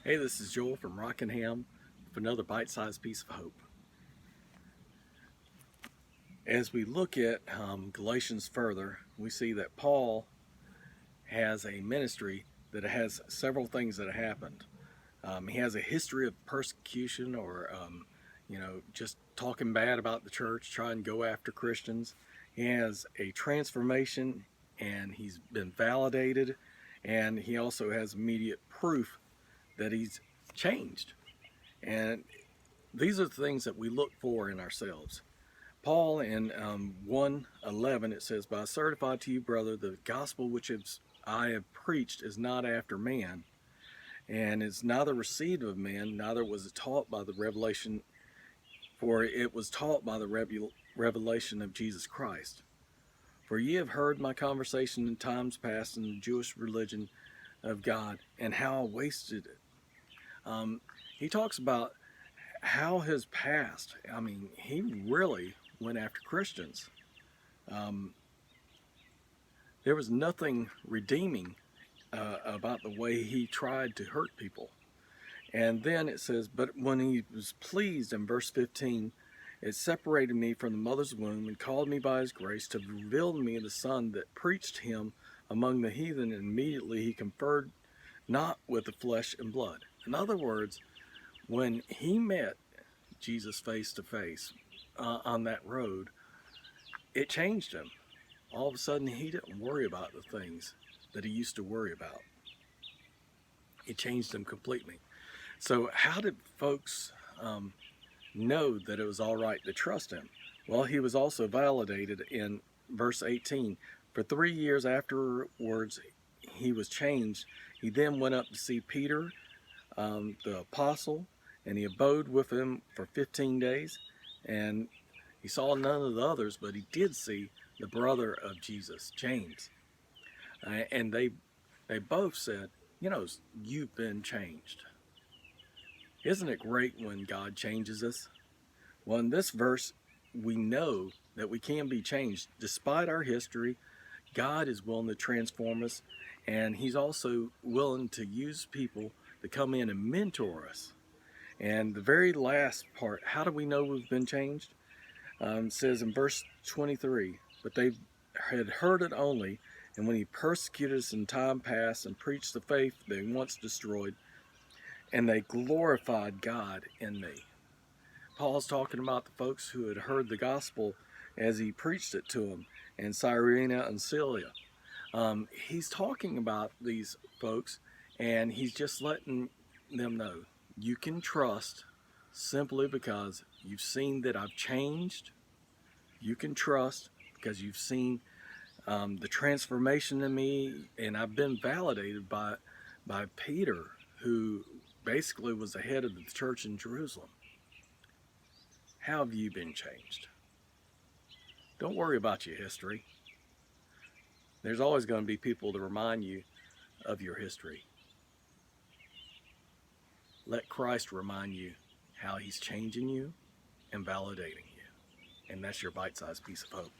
Hey, this is Joel from Rockingham with another bite-sized piece of hope. As we look at Galatians further, we see that Paul has a ministry that has several things that have happened. He has a history of persecution or, just talking bad about the church, trying to go after Christians. He has a transformation and he's been validated, and he also has immediate proof that he's changed. And these are the things that we look for in ourselves. Paul in 1:11 it says, "But I certify to you, brother, the gospel which I have preached is not after man, and is neither received of man, neither was it taught by the revelation, for it was taught by the revelation of Jesus Christ. For ye have heard my conversation in times past in the Jewish religion of God, and how I wasted it." He talks about how his past, he really went after Christians. There was nothing redeeming about the way he tried to hurt people. And then it says, "But when he was pleased," in verse 15, "it separated me from the mother's womb and called me by his grace to reveal to me the Son that preached him among the heathen, and immediately he conferred not with the flesh and blood." In other words, when he met Jesus face to face on that road, it changed him. All of a sudden, he didn't worry about the things that he used to worry about. It changed him completely. So how did folks know that it was all right to trust him? Well, he was also validated in verse 18. "For 3 years afterwards he was changed. He then went up to see Peter, the apostle, and he abode with him for 15 days. And he saw none of the others, but he did see the brother of Jesus, James. And they both said, you've been changed." Isn't it great when God changes us? Well, in this verse, we know that we can be changed. Despite our history, God is willing to transform us, and he's also willing to use people to come in and mentor us. And the very last part, how do we know we've been changed? Says in verse 23, "But they had heard it only, and when he persecuted us in time past and preached the faith they once destroyed, and they glorified God in me." Paul's talking about the folks who had heard the gospel as he preached it to them in Cyrene and Cilicia. He's talking about these folks, and he's just letting them know, you can trust simply because you've seen that I've changed. You can trust because you've seen the transformation in me, and I've been validated by Peter, who basically was the head of the church in Jerusalem. How have you been changed? Don't worry about your history. There's always going to be people to remind you of your history. Let Christ remind you how he's changing you and validating you. And that's your bite-sized piece of hope.